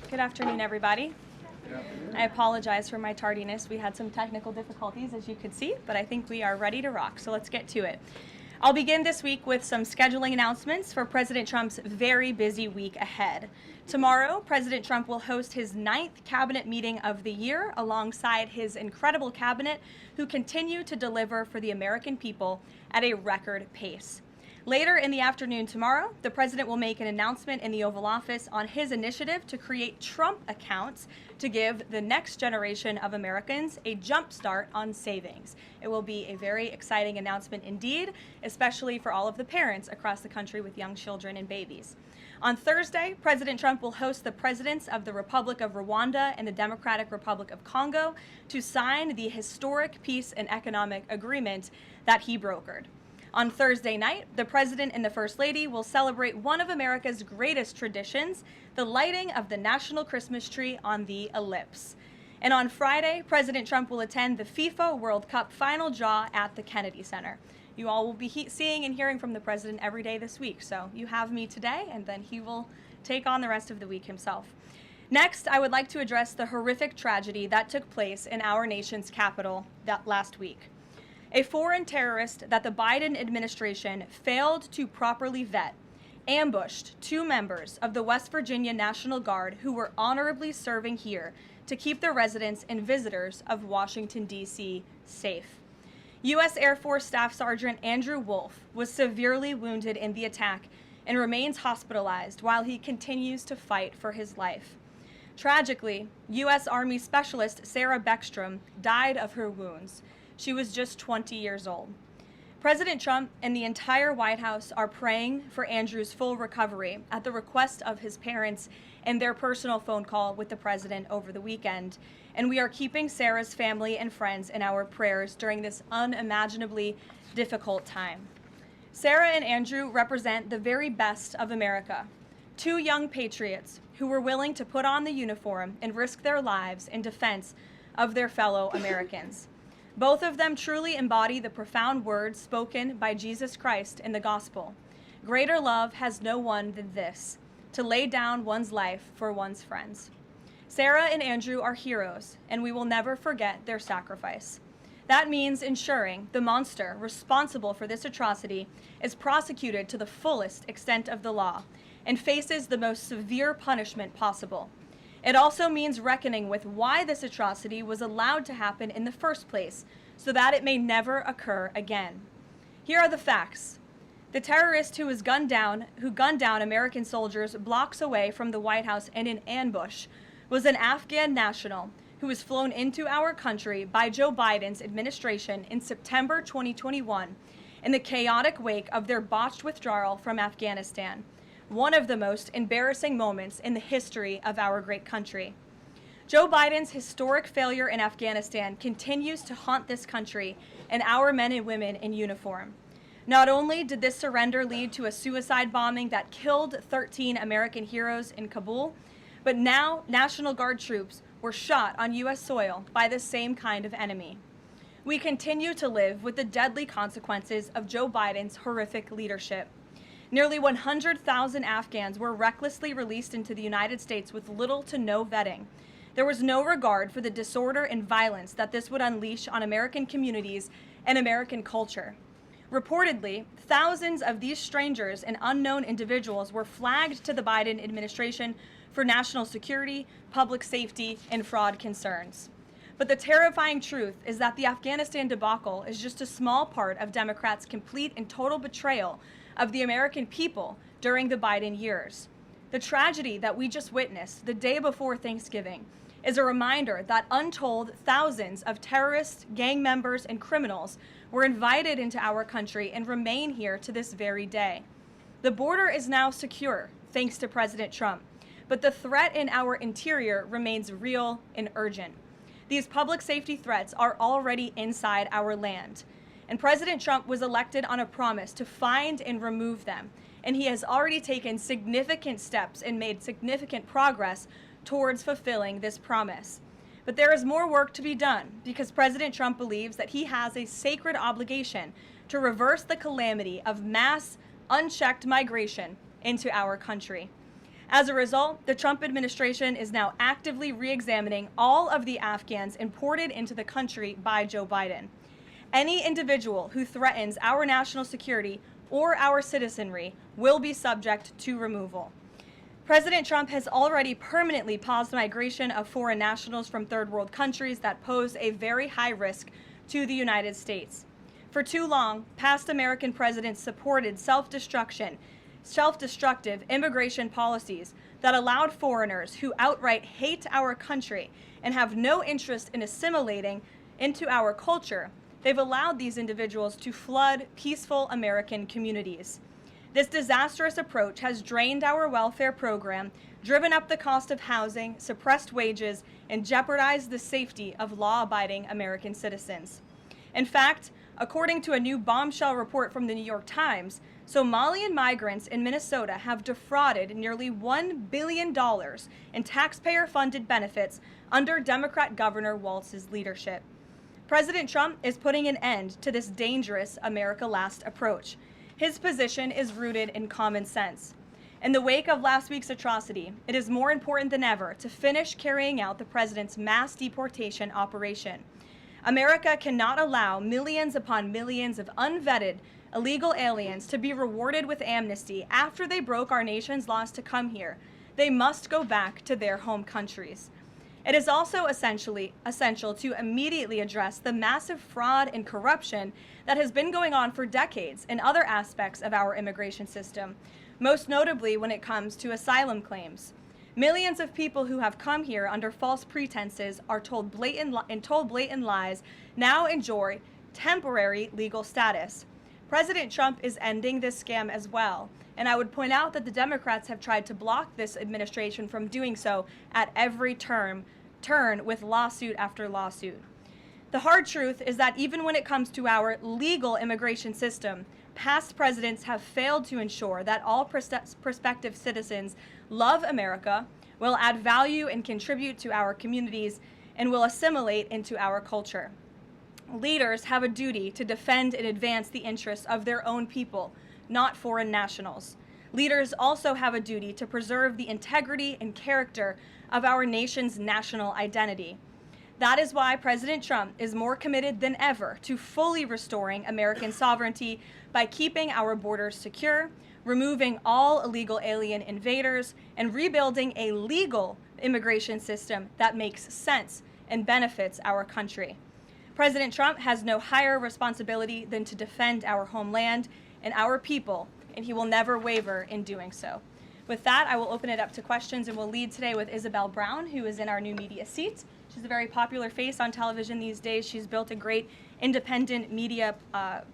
Good afternoon, everybody. I apologize for my tardiness. We had some technical difficulties, as you could see, but I think we are ready to rock, so let's get to it. I'll begin this week with some scheduling announcements for President Trump's very busy week ahead. Tomorrow, President Trump will host his 9th cabinet meeting of the year alongside his incredible cabinet, who continue to deliver for the American people at a record pace. Later in the afternoon tomorrow, the president will make an announcement in the Oval Office on his initiative to create Trump accounts to give the next generation of Americans a jump start on savings. It will be a very exciting announcement indeed, especially for all of the parents across the country with young children and babies. On Thursday, President Trump will host the presidents of the Republic of Rwanda and the Democratic Republic of Congo to sign the historic peace and economic agreement that he brokered. On Thursday night, the President and the First Lady will celebrate one of America's greatest traditions, the lighting of the national Christmas tree on the Ellipse. And on Friday, President Trump will attend the FIFA World Cup final draw at the Kennedy Center. You all will be seeing and hearing from the President every day this week, so you have me today, and then he will take on the rest of the week himself. Next, I would like to address the horrific tragedy that took place in our nation's capital that last week. A foreign terrorist that the Biden administration failed to properly vet ambushed 2 members of the West Virginia National Guard who were honorably serving here to keep the residents and visitors of Washington, D.C. safe. U.S. Air Force Staff Sergeant Andrew Wolf was severely wounded in the attack and remains hospitalized while he continues to fight for his life. Tragically, U.S. Army Specialist Sarah Beckstrom died of her wounds. She was just 20 years old. President Trump and the entire White House are praying for Andrew's full recovery at the request of his parents and their personal phone call with the president over the weekend. And we are keeping Sarah's family and friends in our prayers during this unimaginably difficult time. Sarah and Andrew represent the very best of America, 2 young patriots who were willing to put on the uniform and risk their lives in defense of their fellow Americans. Both of them truly embody the profound words spoken by Jesus Christ in the gospel. Greater love has no one than this, to lay down one's life for one's friends. Sarah and Andrew are heroes, and we will never forget their sacrifice. That means ensuring the monster responsible for this atrocity is prosecuted to the fullest extent of the law and faces the most severe punishment possible. It also means reckoning with why this atrocity was allowed to happen in the first place, so that it may never occur again. Here are the facts. The terrorist who gunned down American soldiers blocks away from the White House in an ambush was an Afghan national who was flown into our country by Joe Biden's administration in September 2021 in the chaotic wake of their botched withdrawal from Afghanistan. One of the most embarrassing moments in the history of our great country. Joe Biden's historic failure in Afghanistan continues to haunt this country and our men and women in uniform. Not only did this surrender lead to a suicide bombing that killed 13 American heroes in Kabul, but now National Guard troops were shot on U.S. soil by the same kind of enemy. We continue to live with the deadly consequences of Joe Biden's horrific leadership. Nearly 100,000 Afghans were recklessly released into the United States with little to no vetting. There was no regard for the disorder and violence that this would unleash on American communities and American culture. Reportedly, thousands of these strangers and unknown individuals were flagged to the Biden administration for national security, public safety, and fraud concerns. But the terrifying truth is that the Afghanistan debacle is just a small part of Democrats' complete and total betrayal of the American people during the Biden years. The tragedy that we just witnessed the day before Thanksgiving is a reminder that untold thousands of terrorists, gang members, and criminals were invited into our country and remain here to this very day. The border is now secure, thanks to President Trump, but the threat in our interior remains real and urgent. These public safety threats are already inside our land. And President Trump was elected on a promise to find and remove them. And he has already taken significant steps and made significant progress towards fulfilling this promise. But there is more work to be done because President Trump believes that he has a sacred obligation to reverse the calamity of mass, unchecked migration into our country. As a result, the Trump administration is now actively re-examining all of the Afghans imported into the country by Joe Biden. Any individual who threatens our national security or our citizenry will be subject to removal. President Trump has already permanently paused migration of foreign nationals from third world countries that pose a very high risk to the United States. For too long, past American presidents supported self-destructive immigration policies that allowed foreigners who outright hate our country and have no interest in assimilating into our culture. They've allowed these individuals to flood peaceful American communities. This disastrous approach has drained our welfare program, driven up the cost of housing, suppressed wages, and jeopardized the safety of law-abiding American citizens. In fact, according to a new bombshell report from the New York Times, Somalian migrants in Minnesota have defrauded nearly $1 billion in taxpayer-funded benefits under Democrat Governor Walz's leadership. President Trump is putting an end to this dangerous America Last approach. His position is rooted in common sense. In the wake of last week's atrocity, it is more important than ever to finish carrying out the president's mass deportation operation. America cannot allow millions upon millions of unvetted illegal aliens to be rewarded with amnesty after they broke our nation's laws to come here. They must go back to their home countries. It is also essential to immediately address the massive fraud and corruption that has been going on for decades in other aspects of our immigration system, most notably when it comes to asylum claims. Millions of people who have come here under false pretenses are told blatant lies now enjoy temporary legal status. President Trump is ending this scam as well, and I would point out that the Democrats have tried to block this administration from doing so at every turn with lawsuit after lawsuit. The hard truth is that even when it comes to our legal immigration system, past presidents have failed to ensure that all prospective citizens love America, will add value and contribute to our communities, and will assimilate into our culture. Leaders have a duty to defend and advance the interests of their own people, not foreign nationals. Leaders also have a duty to preserve the integrity and character of our nation's national identity. That is why President Trump is more committed than ever to fully restoring American sovereignty by keeping our borders secure, removing all illegal alien invaders, and rebuilding a legal immigration system that makes sense and benefits our country. President Trump has no higher responsibility than to defend our homeland and our people, and he will never waver in doing so. With that, I will open it up to questions, and we'll lead today with Isabel Brown, who is in our new media seat. She's a very popular face on television these days. She's built a great independent media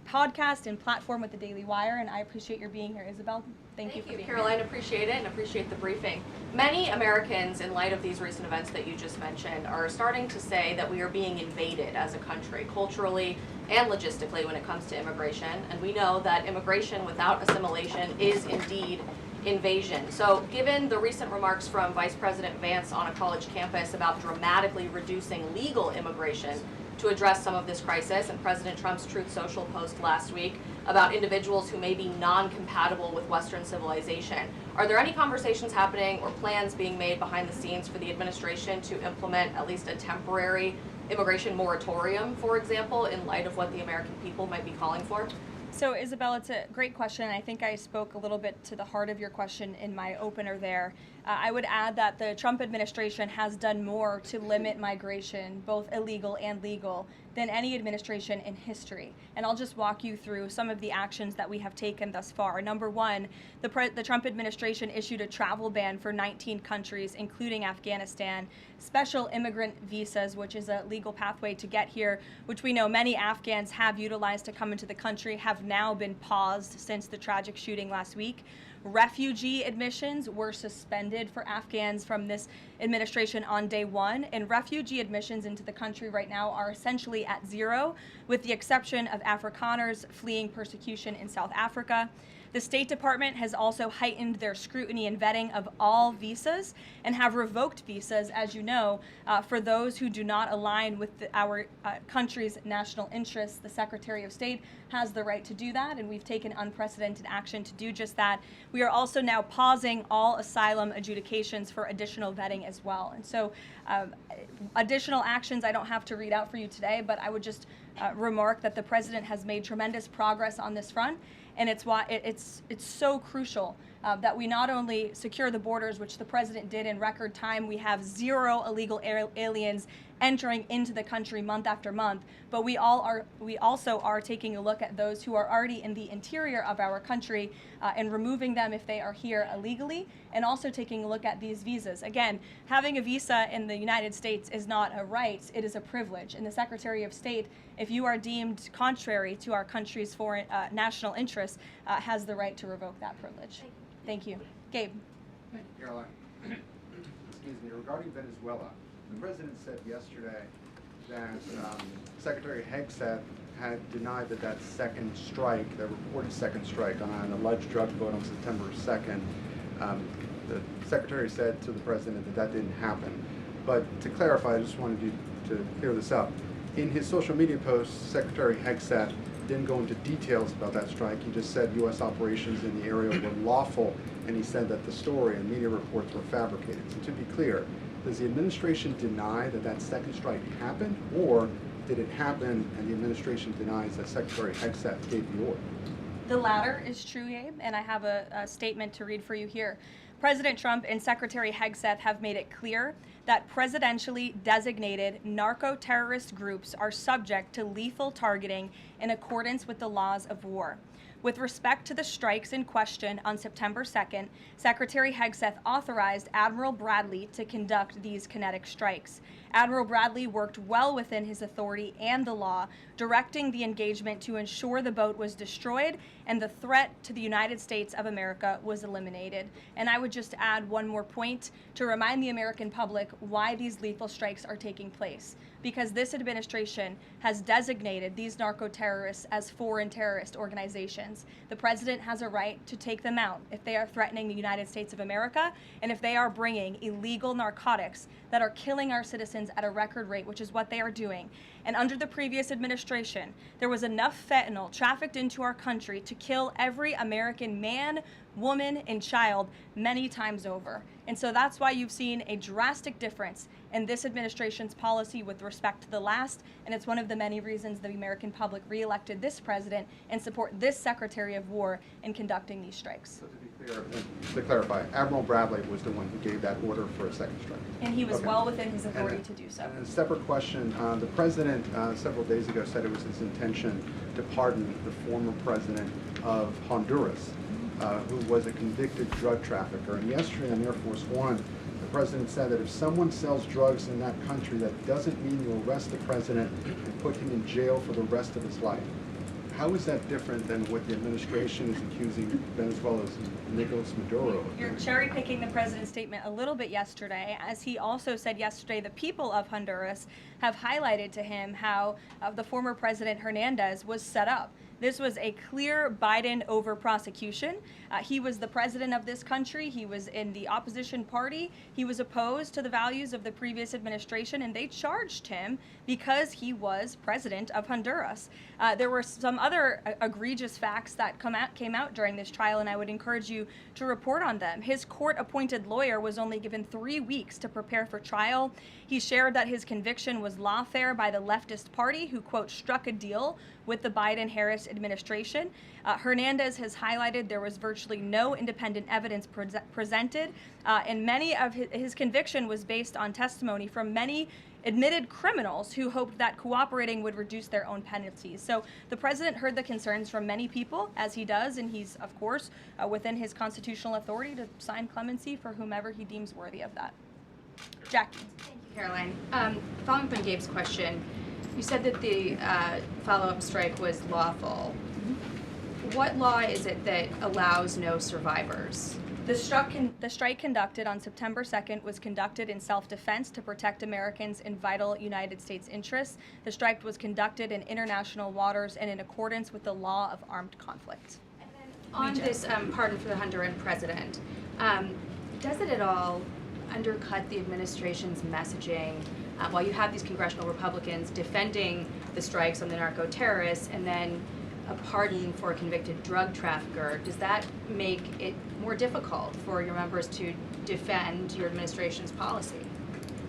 podcast and platform with the Daily Wire, and I appreciate your being here, Isabel. Thank you for being Karoline, appreciate it and appreciate the briefing. Many Americans, in light of these recent events that you just mentioned, are starting to say that we are being invaded as a country, culturally and logistically, when it comes to immigration. And we know that immigration without assimilation is indeed invasion. So given the recent remarks from Vice President Vance on a college campus about dramatically reducing legal immigration to address some of this crisis, and President Trump's Truth Social post last week about individuals who may be non-compatible with Western civilization, are there any conversations happening or plans being made behind the scenes for the administration to implement at least a temporary immigration moratorium, for example, in light of what the American people might be calling for? So, Isabel, it's a great question, and I think I spoke a little bit to the heart of your question in my opener there. I would add that the Trump administration has done more to limit migration, both illegal and legal, than any administration in history. And I'll just walk you through some of the actions that we have taken thus far. Number one, the Trump administration issued a travel ban for 19 countries, including Afghanistan, special immigrant visas, which is a legal pathway to get here, which we know many Afghans have utilized to come into the country, have now been paused since the tragic shooting last week. Refugee admissions were suspended for Afghans from this administration on day one, and refugee admissions into the country right now are essentially at zero, with the exception of Afrikaners fleeing persecution in South Africa. The State Department has also heightened their scrutiny and vetting of all visas and have revoked visas, as you know, for those who do not align with our country's national interests. The Secretary of State has the right to do that, and we've taken unprecedented action to do just that. We are also now pausing all asylum adjudications for additional vetting as well. And so additional actions I don't have to read out for you today, but I would just remark that the President has made tremendous progress on this front, and it's why it's so crucial that we not only secure the borders, which the President did in record time. We have 0 illegal aliens entering into the country month after month, but we also are taking a look at those who are already in the interior of our country and removing them if they are here illegally, and also taking a look at these visas. Again, having a visa in the United States is not a right, it is a privilege. And the Secretary of State, if you are deemed contrary to our country's foreign national interests, has the right to revoke that privilege. Thank you. Gabe. Thank you, Caroline. Excuse me. Regarding Venezuela, the President said yesterday that Secretary Hegseth had denied that second strike, the reported second strike on an alleged drug vote on September 2nd, the Secretary said to the President that didn't happen. But to clarify, I just wanted you to clear this up. In his social media post, Secretary Hegseth didn't go into details about that strike. He just said U.S. operations in the area were lawful, and he said that the story and media reports were fabricated. So to be clear, does the administration deny that second strike happened, or did it happen and the administration denies that Secretary Hegseth gave the order? The latter is true, Gabe, and I have a statement to read for you here. President Trump and Secretary Hegseth have made it clear that presidentially designated narco-terrorist groups are subject to lethal targeting in accordance with the laws of war. With respect to the strikes in question on September 2nd, Secretary Hegseth authorized Admiral Bradley to conduct these kinetic strikes. Admiral Bradley worked well within his authority and the law, directing the engagement to ensure the boat was destroyed and the threat to the United States of America was eliminated. And I would just add one more point to remind the American public why these lethal strikes are taking place. Because this administration has designated these narco-terrorists as foreign terrorist organizations. The President has a right to take them out if they are threatening the United States of America and if they are bringing illegal narcotics that are killing our citizens at a record rate, which is what they are doing. And under the previous administration, there was enough fentanyl trafficked into our country to kill every American man, woman, and child many times over. And so that's why you've seen a drastic difference in this administration's policy with respect to the last, and it's one of the many reasons the American public reelected this president and support this Secretary of War in conducting these strikes. So to be clear, to clarify, Admiral Bradley was the one who gave that order for a second strike. And he was Okay. well within his authority to do so. And a separate question, the President several days ago said it was his intention to pardon the former president of Honduras, who was a convicted drug trafficker. And yesterday on Air Force One, the President said that if someone sells drugs in that country, that doesn't mean you arrest the President and put him in jail for the rest of his life. How is that different than what the administration is accusing Venezuela's Nicolas Maduro of? You're cherry picking the president's statement a little bit yesterday, as he also said yesterday the people of Honduras have highlighted to him how the former President Hernandez was set up. This was a clear Biden over prosecution. He was the president of this country. He was in the opposition party. He was opposed to the values of the previous administration, and they charged him because he was president of Honduras. There were some other egregious facts that came out during this trial, and I would encourage you to report on them. His court-appointed lawyer was only given 3 weeks to prepare for trial. He shared that his conviction was lawfare by the leftist party, who, quote, struck a deal with the Biden-Harris administration. Hernandez has highlighted there was virtually no independent evidence presented, and many of his conviction was based on testimony from many admitted criminals who hoped that cooperating would reduce their own penalties. So the president heard the concerns from many people, as he does, and he's, of course, within his constitutional authority to sign clemency for whomever he deems worthy of that. Jackie. Thank you, Caroline. Following up on Gabe's question, you said that the follow-up strike was lawful. What law is it that allows no survivors? The strike conducted on September 2nd was conducted in self-defense to protect Americans in vital United States interests. The strike was conducted in international waters and in accordance with the law of armed conflict. And then On this pardon for the Honduran president, does it at all undercut the administration's messaging while you have these congressional Republicans defending the strikes on the narco-terrorists and then a pardon for a convicted drug trafficker? Does that make it more difficult for your members to defend your administration's policy?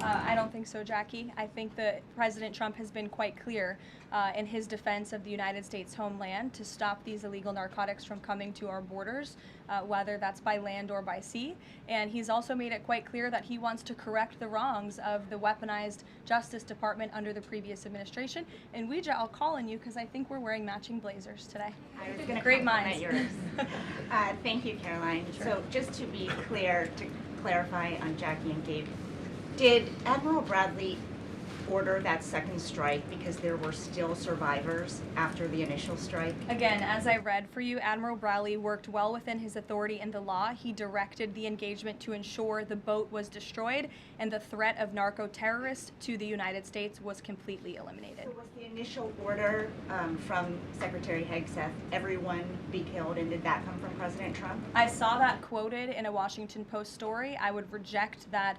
I don't think so, Jackie. I think that President Trump has been quite clear in his defense of the United States homeland to stop these illegal narcotics from coming to our borders, whether that's by land or by sea. And he's also made it quite clear that he wants to correct the wrongs of the weaponized Justice Department under the previous administration. And Ouija, I'll call on you because I think we're wearing matching blazers today. I was going to Great compliment minds. yours. Thank you, Caroline. Sure. So just to be clear, to clarify on Jackie and Gabe, did Admiral Bradley order that second strike because there were still survivors after the initial strike? Again, as I read for you, Admiral Bradley worked well within his authority in the law. He directed the engagement to ensure the boat was destroyed and the threat of narco-terrorists to the United States was completely eliminated. So was the initial order from Secretary Hegseth, everyone be killed, and did that come from President Trump? I saw that quoted in a Washington Post story. I would reject that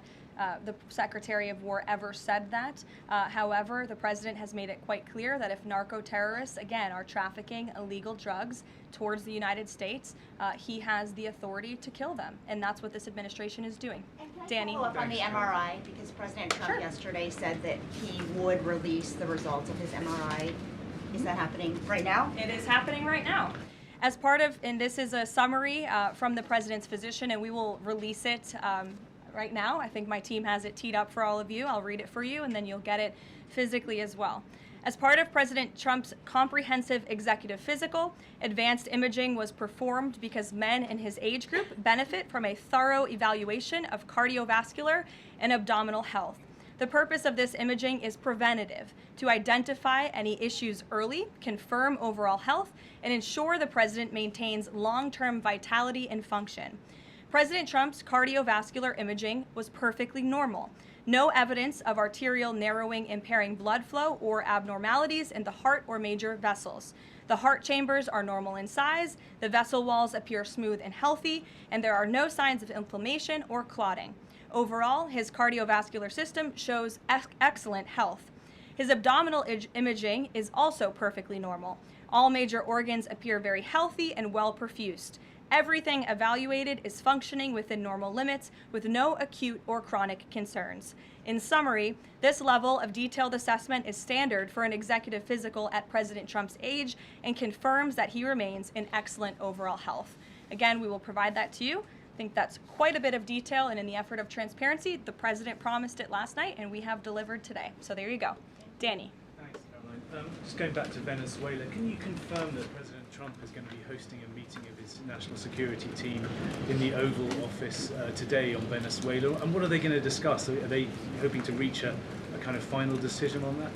the Secretary of War ever said that. However, the President has made it quite clear that if narco-terrorists, again, are trafficking illegal drugs towards the United States, he has the authority to kill them. And that's what this administration is doing. And can I Danny? follow up on the MRI? Because President Trump Sure. yesterday said that he would release the results of his MRI. Is that happening right now? It is happening right now. As part of, and this is a summary from the President's physician, and we will release it right now. I think my team has it teed up for all of you. I'll read it for you, and then you'll get it physically as well. As part of President Trump's comprehensive executive physical, advanced imaging was performed because men in his age group benefit from a thorough evaluation of cardiovascular and abdominal health. The purpose of this imaging is preventative, to identify any issues early, confirm overall health, and ensure the President maintains long-term vitality and function. President Trump's cardiovascular imaging was perfectly normal. No evidence of arterial narrowing impairing blood flow or abnormalities in the heart or major vessels. The heart chambers are normal in size, the vessel walls appear smooth and healthy, and there are no signs of inflammation or clotting. Overall, his cardiovascular system shows excellent health. His abdominal imaging is also perfectly normal. All major organs appear very healthy and well perfused. Everything evaluated is functioning within normal limits with no acute or chronic concerns. In summary, this level of detailed assessment is standard for an executive physical at President Trump's age and confirms that he remains in excellent overall health. Again, we will provide that to you. I think that's quite a bit of detail, and in the effort of transparency, the President promised it last night, and we have delivered today. So there you go. Danny. Thanks, Caroline. Just going back to Venezuela, can you confirm that President Trump is going to be hosting a meeting of his national security team in the Oval Office today on Venezuela? And what are they going to discuss? Are they hoping to reach a kind of final decision on that?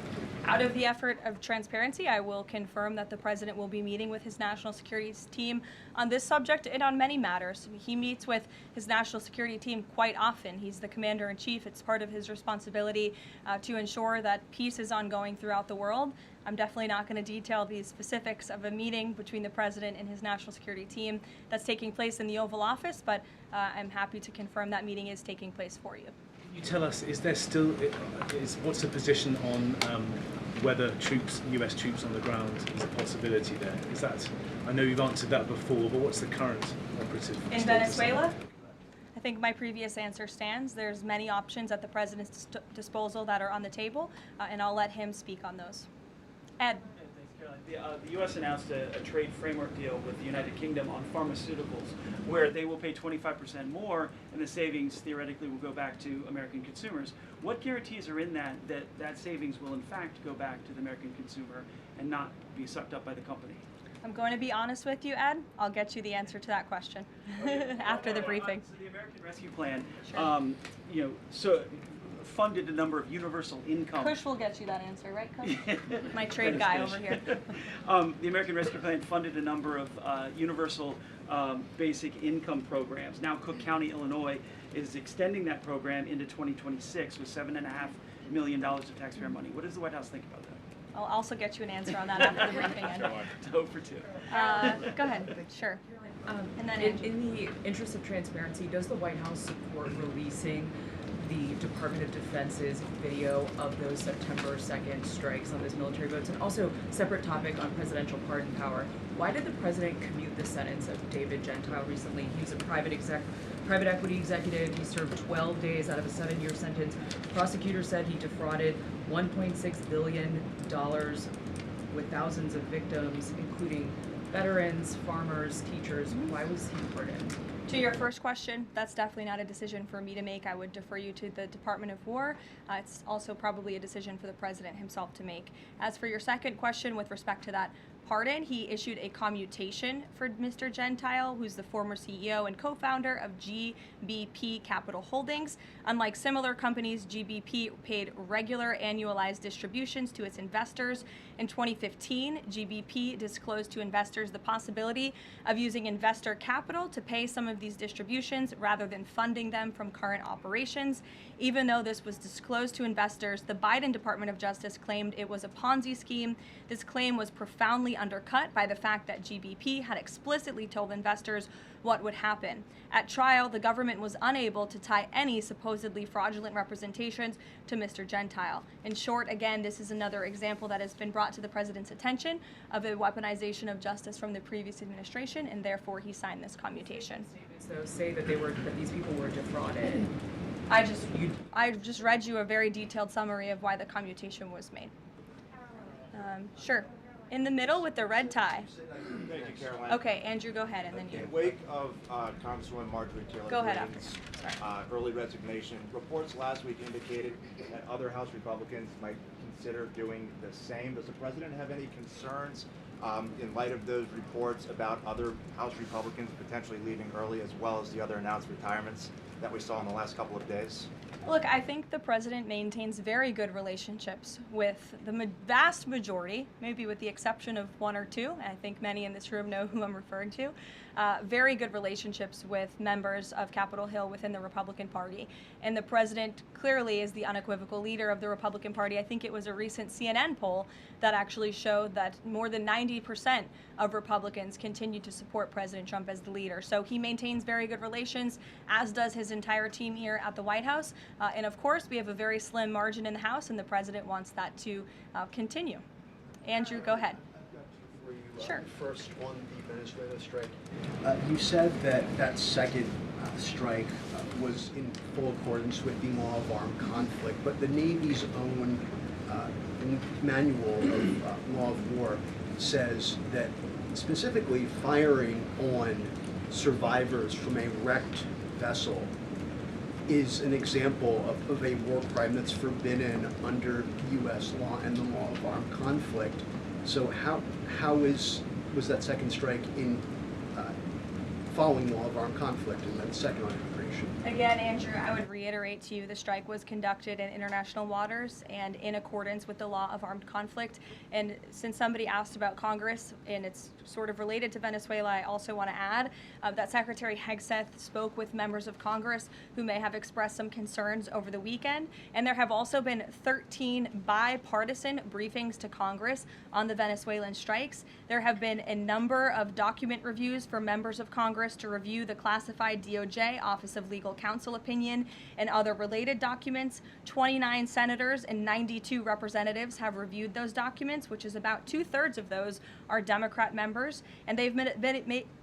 Out of the effort of transparency, I will confirm that the President will be meeting with his national security team on this subject and on many matters. He meets with his national security team quite often. He's the commander-in-chief. It's part of his responsibility to ensure that peace is ongoing throughout the world. I'm definitely not going to detail the specifics of a meeting between the President and his national security team that's taking place in the Oval Office, but I'm happy to confirm that meeting is taking place for you. Can you tell us, is there still, what's the position on whether US troops on the ground is a possibility there? Is that, I know you've answered that before, but what's the current operative In status? Venezuela? I think my previous answer stands. There's many options at the President's disposal that are on the table, and I'll let him speak on those. Ed. Thanks, Caroline. The U.S. announced a trade framework deal with the United Kingdom on pharmaceuticals, where they will pay 25% more, and the savings theoretically will go back to American consumers. What guarantees are in that savings will in fact go back to the American consumer and not be sucked up by the company? I'm going to be honest with you, Ed. I'll get you the answer to that question after the briefing. So the American Rescue Plan, Sure. so funded a number of universal income. Kush will get you that answer, right, Kush? My trade guy over here. The American Rescue Plan funded a number of universal basic income programs. Now Cook County, Illinois is extending that program into 2026 with $7.5 million of taxpayer money. What does the White House think about that? I'll also get you an answer on that after the briefing ends. 2 for 2. Go ahead. Sure. And then in the interest of transparency, does the White House support releasing the Department of Defense's video of those September 2nd strikes on those military boats? And also, separate topic on presidential pardon power. Why did the president commute the sentence of David Gentile recently? He was a private equity executive. He served 12 days out of a 7-year sentence. Prosecutors said he defrauded $1.6 billion with thousands of victims, including veterans, farmers, teachers. Why was he pardoned? to your first question, that's definitely not a decision for me to make. I would defer you to the Department of War. It's also probably a decision for the president himself to make. As for your second question with respect to that pardon, he issued a commutation for Mr. Gentile, who's the former CEO and co-founder of GBP Capital Holdings. Unlike similar companies, GBP paid regular annualized distributions to its investors. In 2015, GBP disclosed to investors the possibility of using investor capital to pay some of these distributions rather than funding them from current operations. Even though this was disclosed to investors, the Biden Department of Justice claimed it was a Ponzi scheme. This claim was profoundly undercut by the fact that GBP had explicitly told investors what would happen. At trial, the government was unable to tie any supposedly fraudulent representations to Mr. Gentile. In short, again, this is another example that has been brought to the president's attention of a weaponization of justice from the previous administration, and therefore he signed this commutation. So say that these people were defrauded. I just read you a very detailed summary of why the commutation was made. Sure. In the middle with the red tie. Thank you, Caroline. Okay, Andrew, go ahead, and then you. In wake of Congresswoman Marjorie Taylor Go ahead Greene's after. early resignation, reports last week indicated that other House Republicans might consider doing the same. Does the president have any concerns in light of those reports about other House Republicans potentially leaving early, as well as the other announced retirements that we saw in the last couple of days? Look, I think the president maintains very good relationships with the vast majority, maybe with the exception of one or two. I think many in this room know who I'm referring to. Very good relationships with members of Capitol Hill within the Republican Party. And the president clearly is the unequivocal leader of the Republican Party. I think it was a recent CNN poll that actually showed that more than 90% of Republicans continue to support President Trump as the leader. So he maintains very good relations, as does his entire team here at the White House. And of course, we have a very slim margin in the House, and the president wants that to continue. Andrew, go ahead. I've got two for you. Sure. First, on the Venezuela strike. You said that second strike was in full accordance with the law of armed conflict, but the Navy's own manual of law of war says that specifically firing on survivors from a wrecked vessel is an example of a war crime that's forbidden under U.S. law and the law of armed conflict. So how was that second strike in following law of armed conflict, and then second on immigration? Again, Andrew, I would reiterate to you the strike was conducted in international waters and in accordance with the law of armed conflict. And since somebody asked about Congress, and it's sort of related to Venezuela, I also want to add that Secretary Hegseth spoke with members of Congress who may have expressed some concerns over the weekend. And there have also been 13 bipartisan briefings to Congress on the Venezuelan strikes. There have been a number of document reviews for members of Congress to review the classified DOJ Office of Legal Counsel opinion and other related documents. 29 senators and 92 representatives have reviewed those documents, which is about 2/3 of those are Democrat members, and they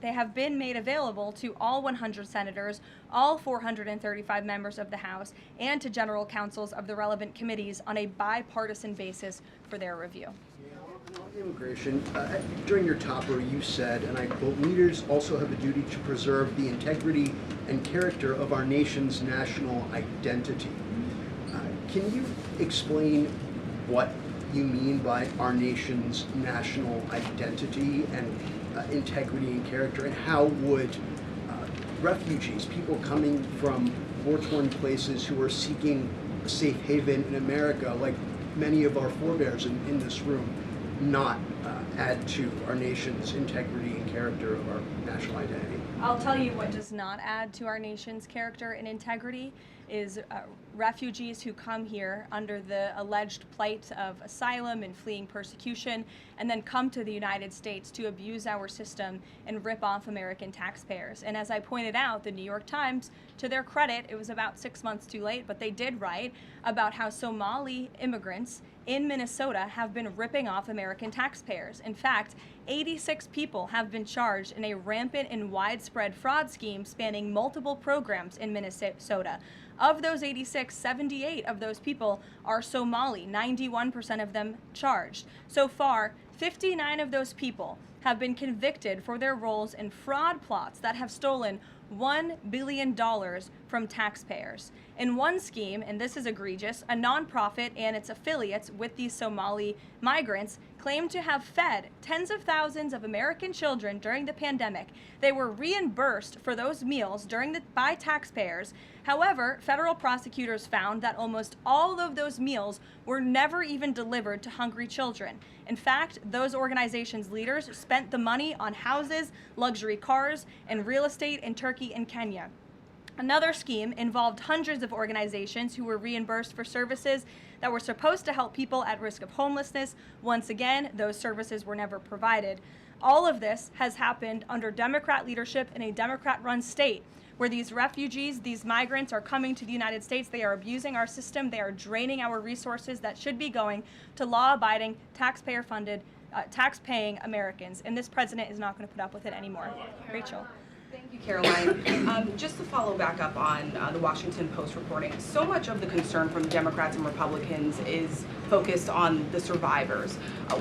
have been made available to all 100 senators, all 435 members of the House, and to general counsels of the relevant committees on a bipartisan basis for their review. On immigration, during your topper you said, and I quote, "Leaders also have a duty to preserve the integrity and character of our nation's national identity." Can you explain what you mean by our nation's national identity and integrity and character, and how would refugees, people coming from war-torn places who are seeking a safe haven in America, like many of our forebears in this room, not add to our nation's integrity and character of our national identity. I'll tell you what does not add to our nation's character and integrity is refugees who come here under the alleged plight of asylum and fleeing persecution, and then come to the United States to abuse our system and rip off American taxpayers. And as I pointed out, the New York Times, to their credit, it was about 6 months too late, but they did write about how Somali immigrants in Minnesota have been ripping off American taxpayers. In fact, 86 people have been charged in a rampant and widespread fraud scheme spanning multiple programs in Minnesota. Of those 86, 78 of those people are Somali, 91% of them charged. So far, 59 of those people have been convicted for their roles in fraud plots that have stolen $1 billion from taxpayers. In one scheme, and this is egregious, a nonprofit and its affiliates with these Somali migrants claimed to have fed tens of thousands of American children during the pandemic. They were reimbursed for those meals by taxpayers. However, federal prosecutors found that almost all of those meals were never even delivered to hungry children. In fact, those organizations' leaders spent the money on houses, luxury cars, and real estate in Turkey and Kenya. Another scheme involved hundreds of organizations who were reimbursed for services that were supposed to help people at risk of homelessness. Once again, those services were never provided. All of this has happened under Democrat leadership in a Democrat-run state where these refugees, these migrants are coming to the United States. They are abusing our system. They are draining our resources that should be going to law-abiding, taxpayer-funded, tax-paying Americans. And this president is not going to put up with it anymore. Rachel. Thank you, Caroline. Just to follow back up on the Washington Post reporting, so much of the concern from Democrats and Republicans is focused on the survivors.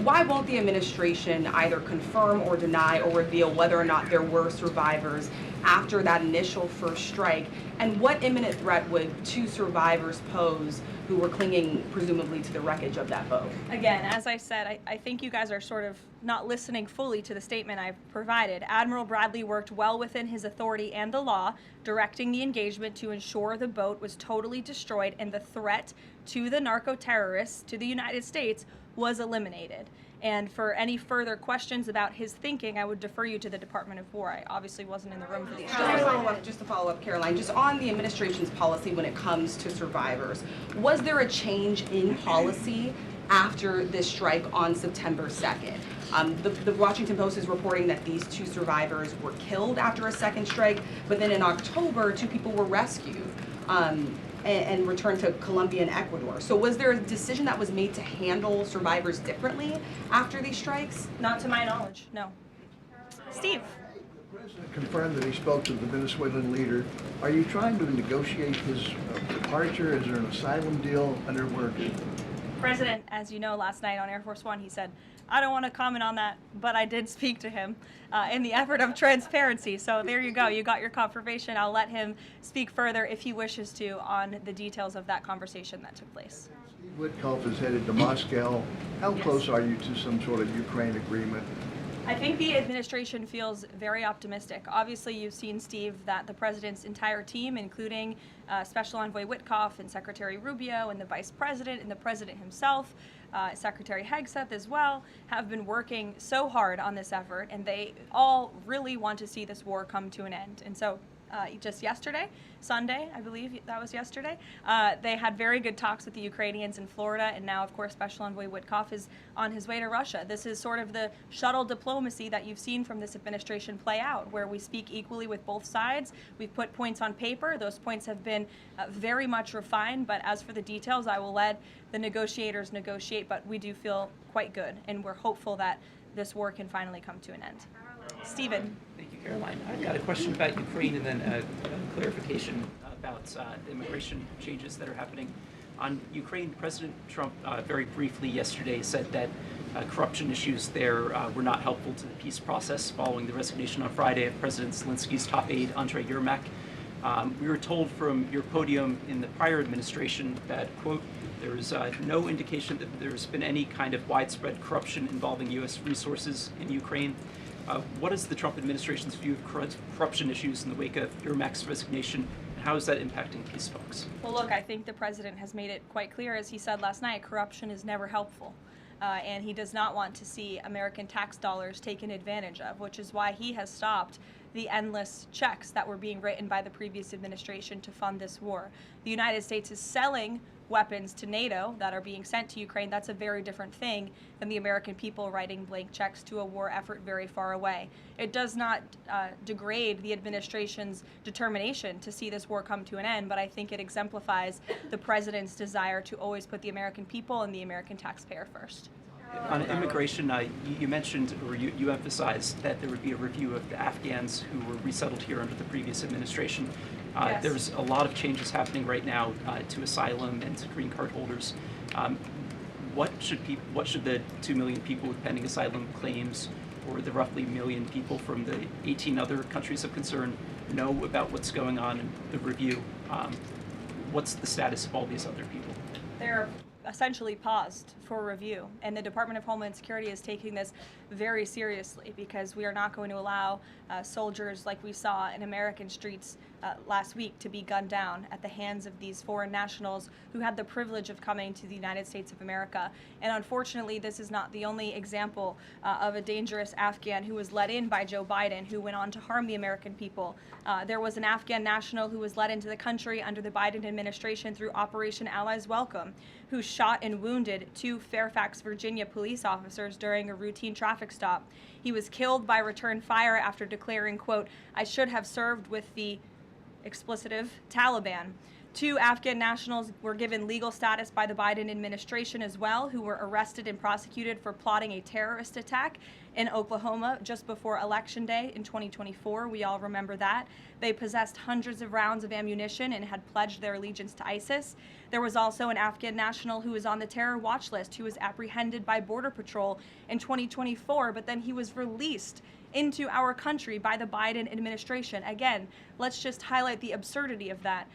Why won't the administration either confirm or deny or reveal whether or not there were survivors after that initial first strike? And what imminent threat would two survivors pose who were clinging presumably to the wreckage of that boat? Again, as I said, I think you guys are sort of not listening fully to the statement I've provided. Admiral Bradley worked well within his authority and the law, directing the engagement to ensure the boat was totally destroyed and the threat to the narco-terrorists, to the United States, was eliminated. And for any further questions about his thinking, I would defer you to the Department of War. I obviously wasn't in the room for these. Just to follow up, Caroline, just on the administration's policy when it comes to survivors, was there a change in policy after this strike on September 2nd? The Washington Post is reporting that these two survivors were killed after a second strike, but then in October, two people were rescued and returned to Colombia and Ecuador. So was there a decision that was made to handle survivors differently after these strikes? Not to my knowledge, no. Steve. The president confirmed that he spoke to the Venezuelan leader. Are you trying to negotiate his departure? Is there an asylum deal underway? President, as you know, last night on Air Force One, he said, I don't want to comment on that, but I did speak to him in the effort of transparency. So there you go. You got your confirmation. I'll let him speak further if he wishes to on the details of that conversation that took place. Steve Witkoff is headed to Moscow. How close are you to some sort of Ukraine agreement? I think the administration feels very optimistic. Obviously, you've seen, Steve, that the president's entire team, including Special Envoy Witkoff and Secretary Rubio and the Vice President and the President himself, Secretary Hegseth as well, have been working so hard on this effort, and they all really want to see this war come to an end. And so just yesterday, Sunday, I believe that was yesterday, they had very good talks with the Ukrainians in Florida, and now, of course, Special Envoy Witkoff is on his way to Russia. This is sort of the shuttle diplomacy that you've seen from this administration play out, where we speak equally with both sides. We've put points on paper. Those points have been very much refined, but as for the details, I will let the negotiators negotiate, but we do feel quite good, and we're hopeful that this war can finally come to an end. Stephen. Thank you, Caroline. I've got a question about Ukraine and then a clarification about the immigration changes that are happening. On Ukraine, President Trump very briefly yesterday said that corruption issues there were not helpful to the peace process following the resignation on Friday of President Zelensky's top aide, Andrei Yermak. We were told from your podium in the prior administration that, quote, there is no indication that there's been any kind of widespread corruption involving U.S. resources in Ukraine. What is the Trump administration's view of corruption issues in the wake of Yermak's resignation, and how is that impacting peace talks? Well, look, I think the president has made it quite clear, as he said last night, corruption is never helpful. and he does not want to see American tax dollars taken advantage of, which is why he has stopped the endless checks that were being written by the previous administration to fund this war. The United States is selling weapons to NATO that are being sent to Ukraine. That's a very different thing than the American people writing blank checks to a war effort very far away. It does not degrade the administration's determination to see this war come to an end, but I think it exemplifies the president's desire to always put the American people and the American taxpayer first. On immigration, you mentioned, or you emphasized that there would be a review of the Afghans who were resettled here under the previous administration. Yes. There's a lot of changes happening right now to asylum and to green card holders. What should the 2 million people with pending asylum claims, or the roughly million people from the 18 other countries of concern, know about what's going on in the review? What's the status of all these other people? They're essentially paused for review, and the Department of Homeland Security is taking this very seriously, because we are not going to allow soldiers like we saw in American streets last week to be gunned down at the hands of these foreign nationals who had the privilege of coming to the United States of America. And unfortunately, this is not the only example of a dangerous Afghan who was let in by Joe Biden, who went on to harm the American people. There was an Afghan national who was let into the country under the Biden administration through Operation Allies Welcome, who shot and wounded 2 Fairfax, Virginia police officers during a routine traffic stop. He was killed by return fire after declaring, quote, "I should have served with the explicitive Taliban." 2 Afghan nationals were given legal status by the Biden administration as well, who were arrested and prosecuted for plotting a terrorist attack in Oklahoma just before Election Day in 2024. We all remember that. They possessed hundreds of rounds of ammunition and had pledged their allegiance to ISIS. There was also an Afghan national who was on the terror watch list who was apprehended by Border Patrol in 2024, but then he was released into our country by the Biden administration. Again, let's just highlight the absurdity of that.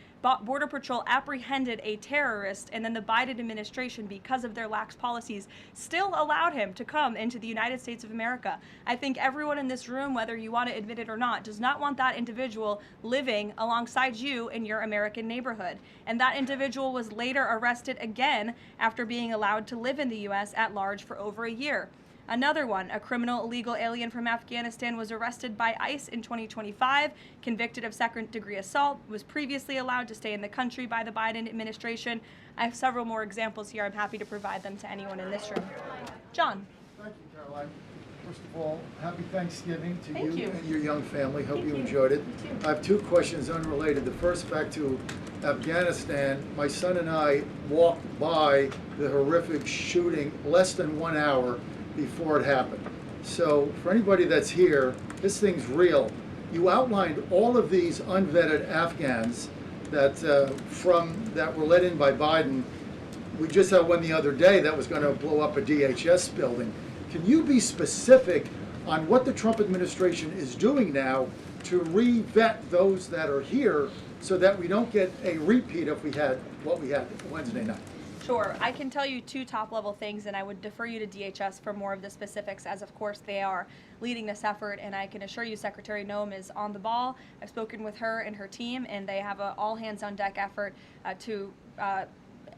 Border Patrol apprehended a terrorist, and then the Biden administration, because of their lax policies, still allowed him to come into the United States of America. I think everyone in this room, whether you want to admit it or not, does not want that individual living alongside you in your American neighborhood. And that individual was later arrested again after being allowed to live in the U.S. at large for over a year. Another one, a criminal illegal alien from Afghanistan, was arrested by ICE in 2025, convicted of second-degree assault, was previously allowed to stay in the country by the Biden administration. I have several more examples here. I'm happy to provide them to anyone in this room. John. Thank you, Caroline. First of all, happy Thanksgiving to Thank you. and your young family. Hope you enjoyed it. I have 2 questions unrelated. The first, back to Afghanistan. My son and I walked by the horrific shooting less than 1 hour before it happened. So for anybody that's here, this thing's real. You outlined all of these unvetted Afghans that that were let in by Biden. We just had one the other day that was going to blow up a DHS building. Can you be specific on what the Trump administration is doing now to re-vet those that are here so that we don't get a repeat of what we had Wednesday night? Sure. I can tell you 2 top-level things, and I would defer you to DHS for more of the specifics, as of course they are leading this effort, and I can assure you Secretary Noem is on the ball. I've spoken with her and her team, and they have an all-hands-on-deck effort to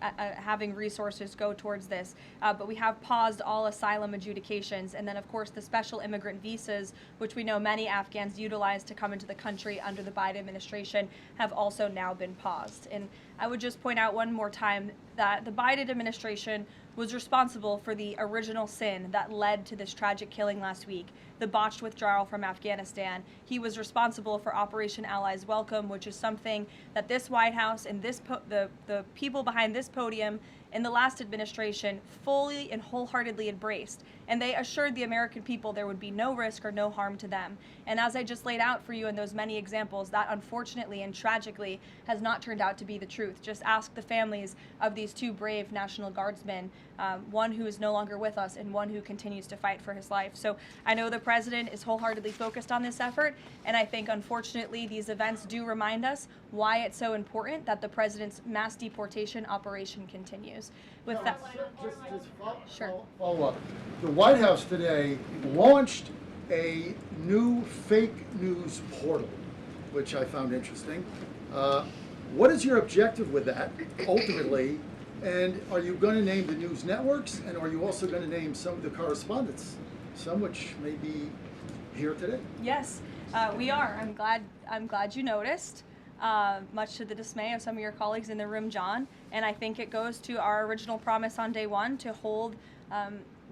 having resources go towards this. But we have paused all asylum adjudications, and then of course the special immigrant visas, which we know many Afghans utilize to come into the country under the Biden administration, have also now been paused. And I would just point out one more time that the Biden administration was responsible for the original sin that led to this tragic killing last week, the botched withdrawal from Afghanistan. He was responsible for Operation Allies Welcome, which is something that this White House and the people behind this podium in the last administration fully and wholeheartedly embraced. And they assured the American people there would be no risk or no harm to them. And as I just laid out for you in those many examples, that unfortunately and tragically has not turned out to be the truth. Just ask the families of these 2 brave National Guardsmen, one who is no longer with us and one who continues to fight for his life. So I know the president is wholeheartedly focused on this effort, and I think unfortunately these events do remind us why it's so important that the president's mass deportation operation continues. With that, follow up. The White House today launched a new fake news portal, which I found interesting. What is your objective with that, ultimately? And are you going to name the news networks, and are you also going to name some of the correspondents, some which may be here today? Yes, we are. I'm glad you noticed. Much to the dismay of some of your colleagues in the room, John. And I think it goes to our original promise on day one to hold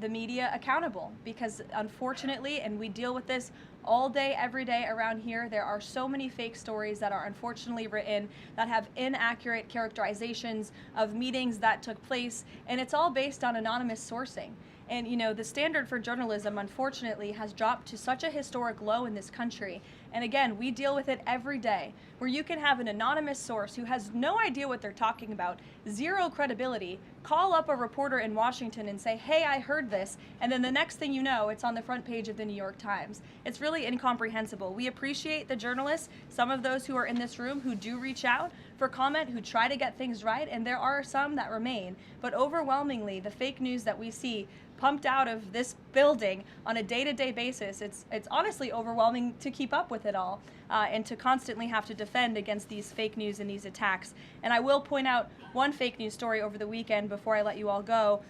the media accountable, because unfortunately, and we deal with this all day, every day around here, there are so many fake stories that are unfortunately written that have inaccurate characterizations of meetings that took place, and it's all based on anonymous sourcing. And you know, the standard for journalism, unfortunately, has dropped to such a historic low in this country. And again, we deal with it every day, where you can have an anonymous source who has no idea what they're talking about, zero credibility, call up a reporter in Washington and say, hey, I heard this, and then the next thing you know, it's on the front page of the New York Times. It's really incomprehensible. We appreciate the journalists, some of those who are in this room who do reach out for comment, who try to get things right, and there are some that remain. But overwhelmingly, the fake news that we see pumped out of this building on a day-to-day basis, it's honestly overwhelming to keep up with it all, and to constantly have to defend against these fake news and these attacks. And I will point out one fake news story over the weekend before I let you all go,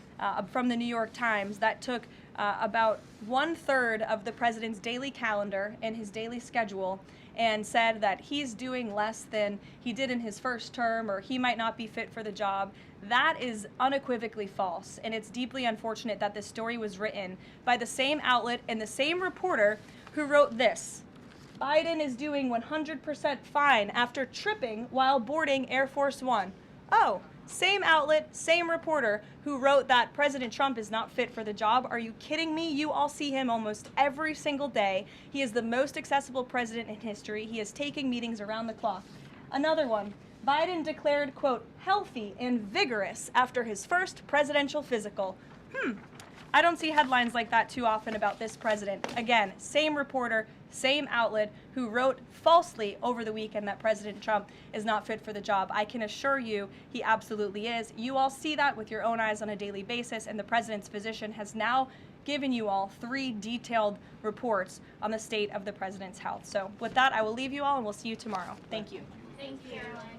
from the New York Times that took about 1/3 of the president's daily calendar and his daily schedule and said that he's doing less than he did in his first term, or he might not be fit for the job. That is unequivocally false, and it's deeply unfortunate that this story was written by the same outlet and the same reporter who wrote this: Biden is doing 100% fine after tripping while boarding Air Force One. Oh, same outlet, same reporter who wrote that President Trump is not fit for the job. Are you kidding me? You all see him almost every single day. He is the most accessible president in history. He is taking meetings around the clock. Another one. Biden declared, quote, healthy and vigorous after his first presidential physical. I don't see headlines like that too often about this president. Again, same reporter, same outlet who wrote falsely over the weekend that President Trump is not fit for the job. I can assure you he absolutely is. You all see that with your own eyes on a daily basis, and the president's physician has now given you all 3 detailed reports on the state of the president's health. So with that, I will leave you all, and we'll see you tomorrow. Thank you. Thank you, Caroline.